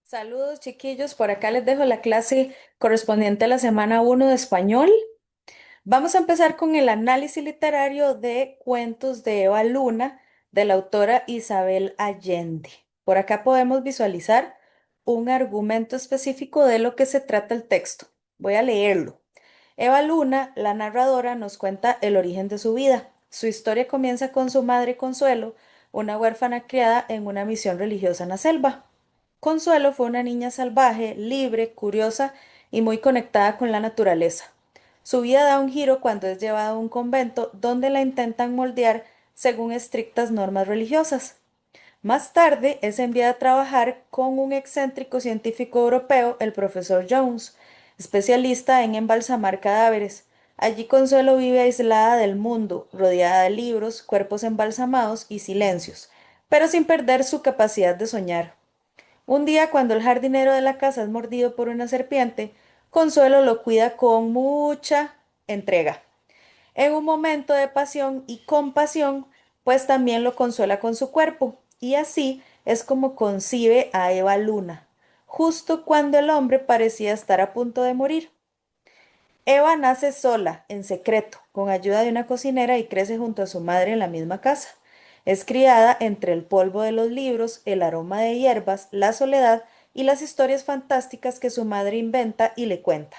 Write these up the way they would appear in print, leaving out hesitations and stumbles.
Saludos chiquillos, por acá les dejo la clase correspondiente a la semana 1 de español. Vamos a empezar con el análisis literario de Cuentos de Eva Luna de la autora Isabel Allende. Por acá podemos visualizar un argumento específico de lo que se trata el texto. Voy a leerlo. Eva Luna, la narradora, nos cuenta el origen de su vida. Su historia comienza con su madre Consuelo, una huérfana criada en una misión religiosa en la selva. Consuelo fue una niña salvaje, libre, curiosa y muy conectada con la naturaleza. Su vida da un giro cuando es llevada a un convento donde la intentan moldear según estrictas normas religiosas. Más tarde es enviada a trabajar con un excéntrico científico europeo, el profesor Jones, especialista en embalsamar cadáveres. Allí Consuelo vive aislada del mundo, rodeada de libros, cuerpos embalsamados y silencios, pero sin perder su capacidad de soñar. Un día, cuando el jardinero de la casa es mordido por una serpiente, Consuelo lo cuida con mucha entrega. En un momento de pasión y compasión, pues también lo consuela con su cuerpo, y así es como concibe a Eva Luna, justo cuando el hombre parecía estar a punto de morir. Eva nace sola, en secreto, con ayuda de una cocinera y crece junto a su madre en la misma casa. Es criada entre el polvo de los libros, el aroma de hierbas, la soledad y las historias fantásticas que su madre inventa y le cuenta.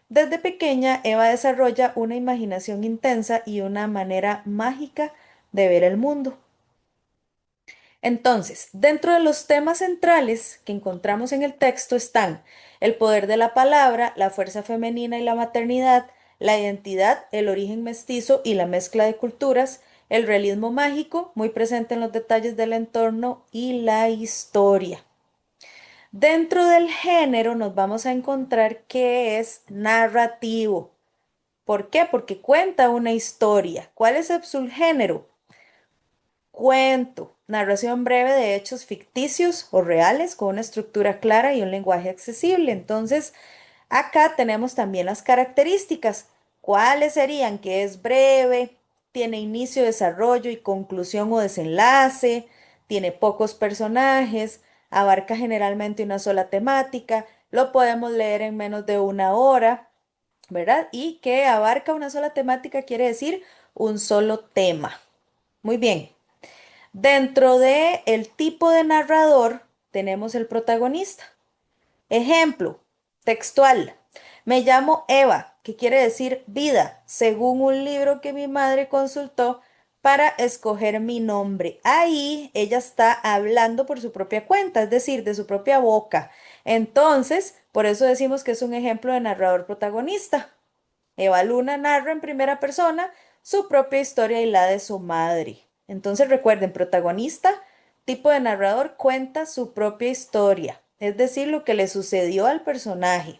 Desde pequeña, Eva desarrolla una imaginación intensa y una manera mágica de ver el mundo. Entonces, dentro de los temas centrales que encontramos en el texto están el poder de la palabra, la fuerza femenina y la maternidad, la identidad, el origen mestizo y la mezcla de culturas, el realismo mágico, muy presente en los detalles del entorno y la historia. Dentro del género nos vamos a encontrar que es narrativo. ¿Por qué? Porque cuenta una historia. ¿Cuál es el subgénero? Cuento, narración breve de hechos ficticios o reales con una estructura clara y un lenguaje accesible. Entonces, acá tenemos también las características. ¿Cuáles serían? Que es breve, tiene inicio, desarrollo y conclusión o desenlace, tiene pocos personajes, abarca generalmente una sola temática, lo podemos leer en menos de una hora, ¿verdad? Y que abarca una sola temática quiere decir un solo tema. Muy bien. Dentro de el tipo de narrador tenemos el protagonista. Ejemplo, textual. Me llamo Eva, que quiere decir vida, según un libro que mi madre consultó para escoger mi nombre. Ahí ella está hablando por su propia cuenta, es decir, de su propia boca. Entonces, por eso decimos que es un ejemplo de narrador protagonista. Eva Luna narra en primera persona su propia historia y la de su madre. Entonces recuerden, protagonista, tipo de narrador, cuenta su propia historia, es decir, lo que le sucedió al personaje.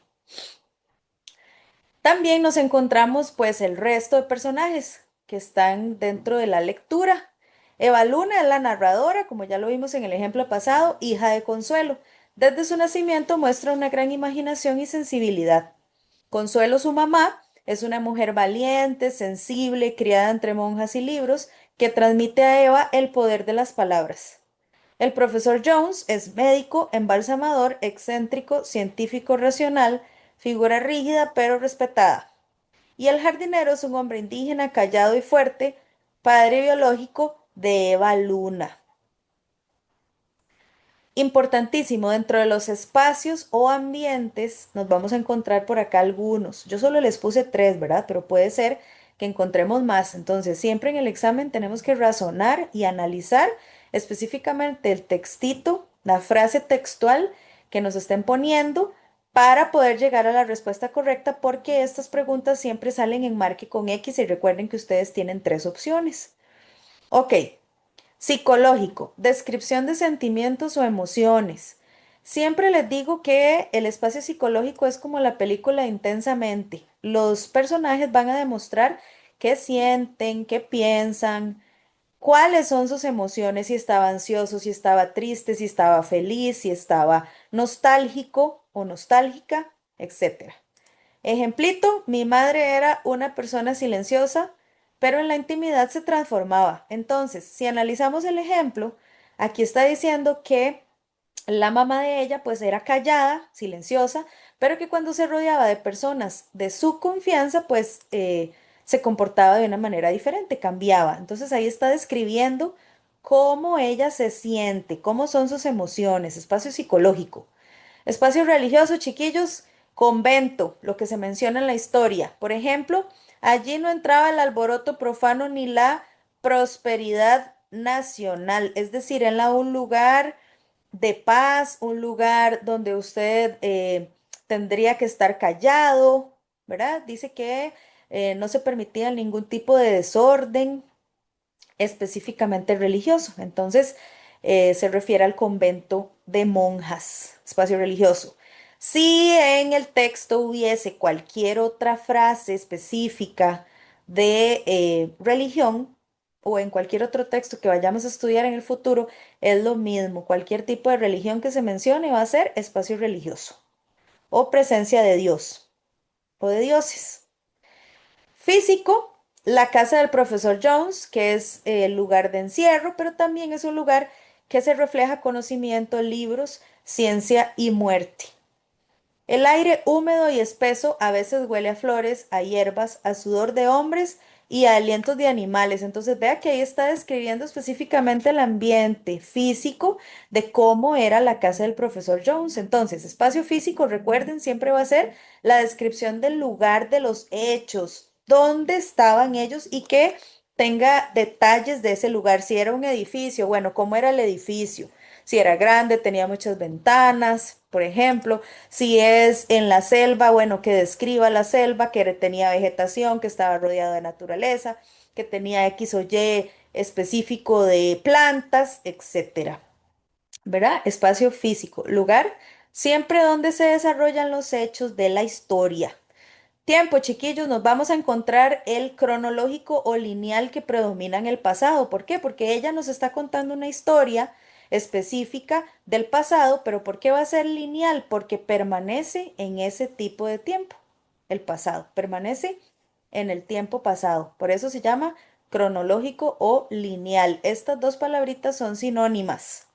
También nos encontramos pues el resto de personajes que están dentro de la lectura. Eva Luna es la narradora, como ya lo vimos en el ejemplo pasado, hija de Consuelo. Desde su nacimiento muestra una gran imaginación y sensibilidad. Consuelo, su mamá, es una mujer valiente, sensible, criada entre monjas y libros, que transmite a Eva el poder de las palabras. El profesor Jones es médico, embalsamador, excéntrico, científico racional, figura rígida pero respetada. Y el jardinero es un hombre indígena, callado y fuerte, padre biológico de Eva Luna. Importantísimo, dentro de los espacios o ambientes nos vamos a encontrar por acá algunos. Yo solo les puse tres, ¿verdad? Pero puede ser que encontremos más. Entonces, siempre en el examen tenemos que razonar y analizar específicamente el textito, la frase textual que nos estén poniendo para poder llegar a la respuesta correcta, porque estas preguntas siempre salen en marque con X y recuerden que ustedes tienen tres opciones. Ok. Psicológico, descripción de sentimientos o emociones. Siempre les digo que el espacio psicológico es como la película Intensamente. Los personajes van a demostrar qué sienten, qué piensan, cuáles son sus emociones, si estaba ansioso, si estaba triste, si estaba feliz, si estaba nostálgico o nostálgica, etcétera. Ejemplito, mi madre era una persona silenciosa, pero en la intimidad se transformaba. Entonces, si analizamos el ejemplo, aquí está diciendo que La mamá de ella pues era callada, silenciosa, pero que cuando se rodeaba de personas de su confianza pues se comportaba de una manera diferente, cambiaba. Entonces ahí está describiendo cómo ella se siente, cómo son sus emociones, espacio psicológico. Espacio religioso, chiquillos, convento, lo que se menciona en la historia. Por ejemplo, allí no entraba el alboroto profano ni la prosperidad nacional, es decir, era un lugar de paz, un lugar donde usted tendría que estar callado, ¿verdad? Dice que no se permitía ningún tipo de desorden, específicamente religioso. Entonces, se refiere al convento de monjas, espacio religioso. Si en el texto hubiese cualquier otra frase específica de religión o en cualquier otro texto que vayamos a estudiar en el futuro, es lo mismo. Cualquier tipo de religión que se mencione va a ser espacio religioso o presencia de Dios o de dioses. Físico, la casa del profesor Jones, que es el lugar de encierro, pero también es un lugar que se refleja conocimiento, libros, ciencia y muerte. El aire húmedo y espeso a veces huele a flores, a hierbas, a sudor de hombres y a alientos de animales. Entonces vea que ahí está describiendo específicamente el ambiente físico de cómo era la casa del profesor Jones. Entonces, espacio físico, recuerden, siempre va a ser la descripción del lugar de los hechos, dónde estaban ellos y que tenga detalles de ese lugar. Si era un edificio, bueno, cómo era el edificio. Si era grande, tenía muchas ventanas, por ejemplo. Si es en la selva, bueno, que describa la selva, que tenía vegetación, que estaba rodeado de naturaleza, que tenía X o Y específico de plantas, etcétera. ¿Verdad? Espacio físico, lugar, siempre donde se desarrollan los hechos de la historia. Tiempo, chiquillos, nos vamos a encontrar el cronológico o lineal que predomina en el pasado. ¿Por qué? Porque ella nos está contando una historia específica del pasado, pero ¿por qué va a ser lineal? Porque permanece en ese tipo de tiempo. El pasado permanece en el tiempo pasado. Por eso se llama cronológico o lineal. Estas dos palabritas son sinónimas.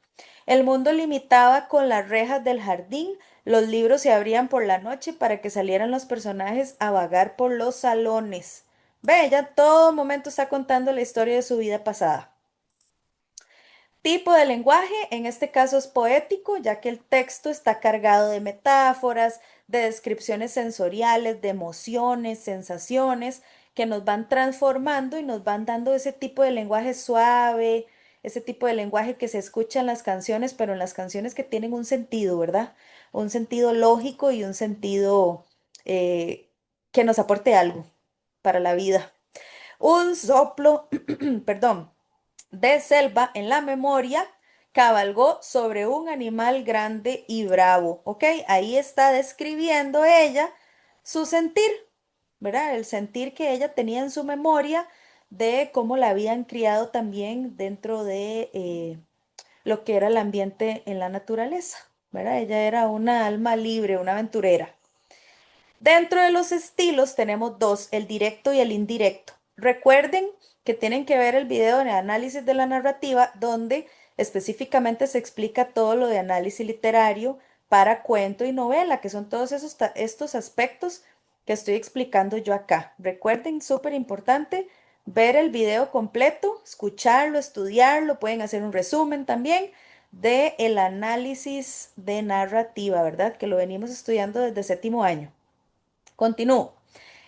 El mundo limitaba con las rejas del jardín, los libros se abrían por la noche para que salieran los personajes a vagar por los salones. Ve, ella todo momento está contando la historia de su vida pasada. Tipo de lenguaje, en este caso es poético, ya que el texto está cargado de metáforas, de descripciones sensoriales, de emociones, sensaciones, que nos van transformando y nos van dando ese tipo de lenguaje suave, ese tipo de lenguaje que se escucha en las canciones, pero en las canciones que tienen un sentido, ¿verdad? Un sentido lógico y un sentido eh, que nos aporte algo para la vida. Un soplo, perdón, de selva en la memoria, cabalgó sobre un animal grande y bravo, ¿ok? Ahí está describiendo ella su sentir, ¿verdad? El sentir que ella tenía en su memoria de cómo la habían criado también dentro de lo que era el ambiente en la naturaleza, ¿verdad? Ella era una alma libre, una aventurera. Dentro de los estilos tenemos dos, el directo y el indirecto. Recuerden que tienen que ver el video de análisis de la narrativa donde específicamente se explica todo lo de análisis literario para cuento y novela, que son todos estos aspectos que estoy explicando yo acá. Recuerden, súper importante, ver el video completo, escucharlo, estudiarlo, pueden hacer un resumen también de el análisis de narrativa, ¿verdad? Que lo venimos estudiando desde séptimo año. Continúo.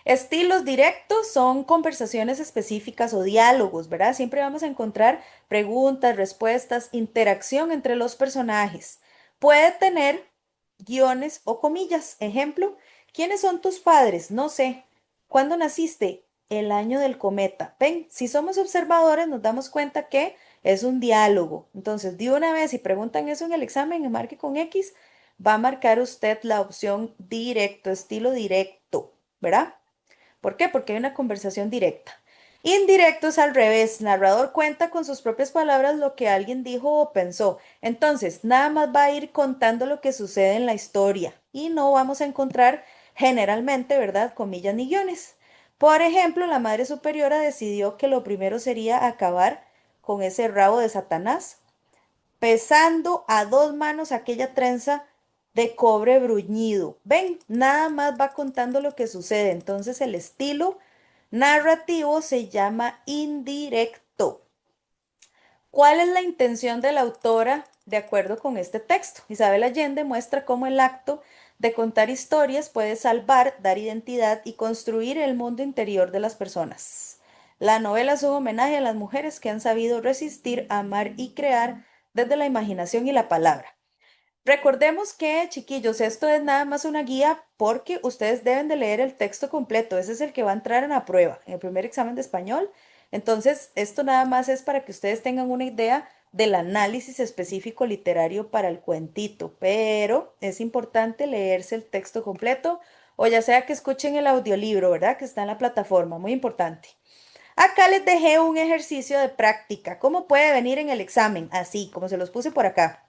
Estilos directos son conversaciones específicas o diálogos, ¿verdad? Siempre vamos a encontrar preguntas, respuestas, interacción entre los personajes. Puede tener guiones o comillas. Ejemplo, ¿quiénes son tus padres? No sé. ¿Cuándo naciste? El año del cometa. Ven, si somos observadores nos damos cuenta que es un diálogo. Entonces, de una vez, si preguntan eso en el examen y marque con X, va a marcar usted la opción directo, estilo directo, ¿verdad? ¿Por qué? Porque hay una conversación directa. Indirecto es al revés. Narrador cuenta con sus propias palabras lo que alguien dijo o pensó. Entonces, nada más va a ir contando lo que sucede en la historia y no vamos a encontrar generalmente, ¿verdad? Comillas ni guiones. Por ejemplo, la Madre Superiora decidió que lo primero sería acabar con ese rabo de Satanás pesando a dos manos aquella trenza de cobre bruñido. Ven, nada más va contando lo que sucede. Entonces el estilo narrativo se llama indirecto. ¿Cuál es la intención de la autora de acuerdo con este texto? Isabel Allende muestra cómo el acto de contar historias puede salvar, dar identidad y construir el mundo interior de las personas. La novela es un homenaje a las mujeres que han sabido resistir, amar y crear desde la imaginación y la palabra. Recordemos que, chiquillos, esto es nada más una guía porque ustedes deben de leer el texto completo. Ese es el que va a entrar en la prueba, en el primer examen de español. Entonces, esto nada más es para que ustedes tengan una idea del análisis específico literario para el cuentito, pero es importante leerse el texto completo o ya sea que escuchen el audiolibro, ¿verdad? Que está en la plataforma, muy importante. Acá les dejé un ejercicio de práctica. ¿Cómo puede venir en el examen? Así, como se los puse por acá.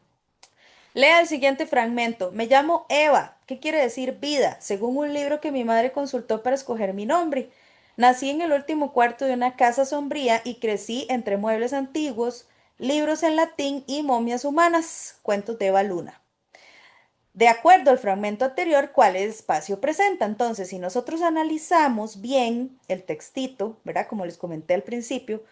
Lea el siguiente fragmento. Me llamo Eva. ¿Qué quiere decir vida? Según un libro que mi madre consultó para escoger mi nombre. Nací en el último cuarto de una casa sombría y crecí entre muebles antiguos, libros en latín y momias humanas. Cuentos de Eva Luna. De acuerdo al fragmento anterior, ¿cuál espacio presenta? Entonces, si nosotros analizamos bien el textito, ¿verdad? Como les comenté al principio,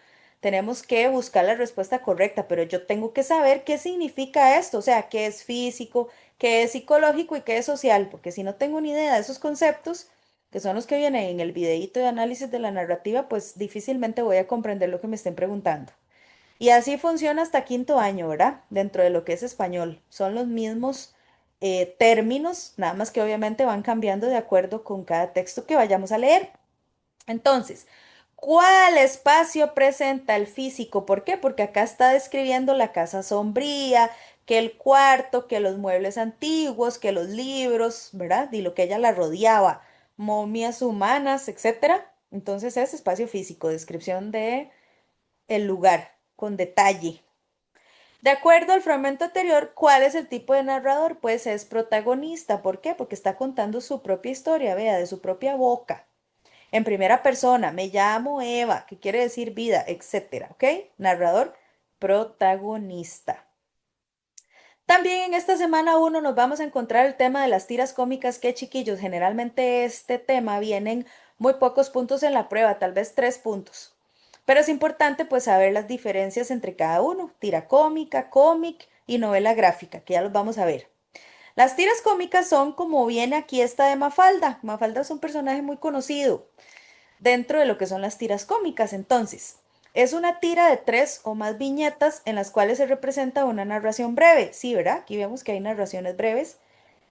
tenemos que buscar la respuesta correcta, pero yo tengo que saber qué significa esto, o sea, qué es físico, qué es psicológico y qué es social, porque si no tengo ni idea de esos conceptos, que son los que vienen en el videíto de análisis de la narrativa, pues difícilmente voy a comprender lo que me estén preguntando. Y así funciona hasta quinto año, ¿verdad? Dentro de lo que es español. Son los mismos términos, nada más que obviamente van cambiando de acuerdo con cada texto que vayamos a leer. Entonces, ¿cuál espacio presenta el físico? ¿Por qué? Porque acá está describiendo la casa sombría, que el cuarto, que los muebles antiguos, que los libros, ¿verdad? Y lo que ella la rodeaba, momias humanas, etcétera. Entonces es espacio físico, descripción de el lugar con detalle. De acuerdo al fragmento anterior, ¿cuál es el tipo de narrador? Pues es protagonista. ¿Por qué? Porque está contando su propia historia, vea, de su propia boca. En primera persona, me llamo Eva, que quiere decir vida, etcétera, ¿ok? Narrador protagonista. También en esta semana uno nos vamos a encontrar el tema de las tiras cómicas que chiquillos, generalmente este tema vienen muy pocos puntos en la prueba, tal vez 3 puntos. Pero es importante pues saber las diferencias entre cada uno, tira cómica, cómic y novela gráfica, que ya los vamos a ver. Las tiras cómicas son como viene aquí esta de Mafalda. Mafalda es un personaje muy conocido dentro de lo que son las tiras cómicas. Entonces, es una tira de 3 o más viñetas en las cuales se representa una narración breve. Sí, ¿verdad? Aquí vemos que hay narraciones breves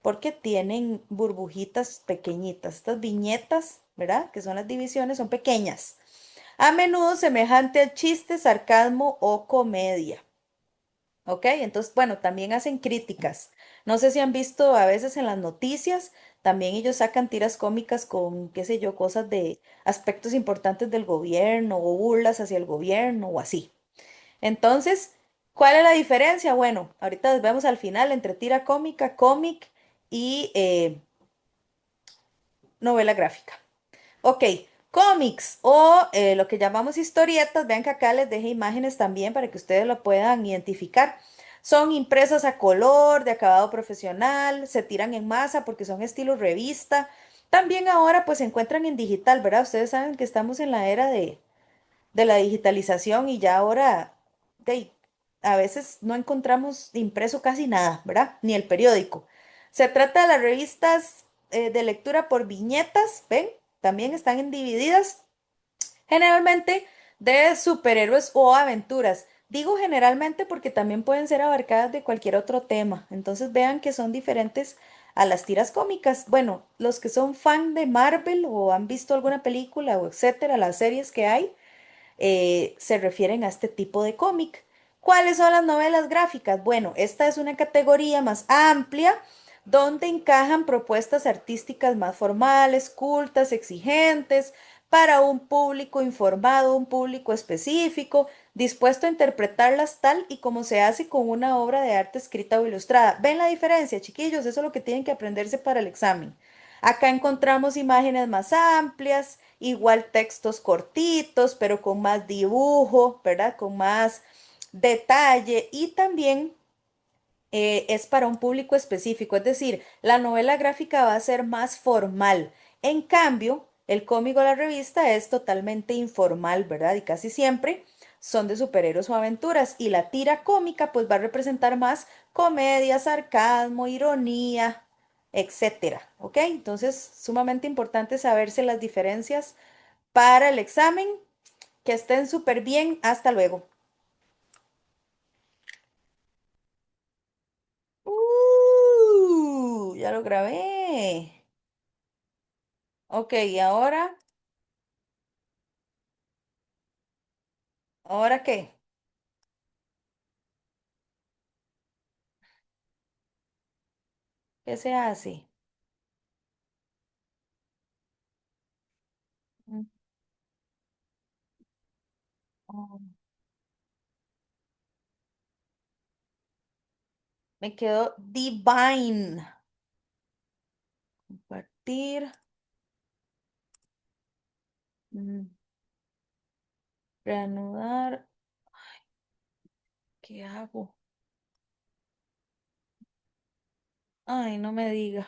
porque tienen burbujitas pequeñitas. Estas viñetas, ¿verdad? Que son las divisiones, son pequeñas. A menudo semejante al chiste, sarcasmo o comedia. ¿Ok? Entonces, bueno, también hacen críticas. No sé si han visto a veces en las noticias, también ellos sacan tiras cómicas con, qué sé yo, cosas de aspectos importantes del gobierno o burlas hacia el gobierno o así. Entonces, ¿cuál es la diferencia? Bueno, ahorita vemos al final entre tira cómica, cómic y novela gráfica. Ok, cómics o lo que llamamos historietas, vean que acá les dejé imágenes también para que ustedes lo puedan identificar. Son impresas a color, de acabado profesional, se tiran en masa porque son estilo revista. También ahora pues se encuentran en digital, ¿verdad? Ustedes saben que estamos en la era de la digitalización y ya ahora a veces no encontramos impreso casi nada, ¿verdad? Ni el periódico. Se trata de las revistas de lectura por viñetas, ¿ven? También están divididas generalmente de superhéroes o aventuras. Digo generalmente porque también pueden ser abarcadas de cualquier otro tema. Entonces vean que son diferentes a las tiras cómicas. Bueno, los que son fan de Marvel o han visto alguna película o etcétera, las series que hay, se refieren a este tipo de cómic. ¿Cuáles son las novelas gráficas? Bueno, esta es una categoría más amplia donde encajan propuestas artísticas más formales, cultas, exigentes, para un público informado, un público específico, dispuesto a interpretarlas tal y como se hace con una obra de arte escrita o ilustrada. ¿Ven la diferencia, chiquillos? Eso es lo que tienen que aprenderse para el examen. Acá encontramos imágenes más amplias, igual textos cortitos, pero con más dibujo, ¿verdad? Con más detalle y también es para un público específico, es decir, la novela gráfica va a ser más formal. En cambio, el cómic o la revista es totalmente informal, ¿verdad? Y casi siempre son de superhéroes o aventuras. Y la tira cómica pues va a representar más comedia, sarcasmo, ironía, etcétera. ¿Ok? Entonces, sumamente importante saberse las diferencias para el examen. Que estén súper bien. Hasta luego. Ya lo grabé. Ok, ¿y ahora? ¿Ahora qué? ¿Qué se hace? Mm, oh, me quedó divine. Compartir. mm, Reanudar. ¿Qué hago? Ay, no me diga.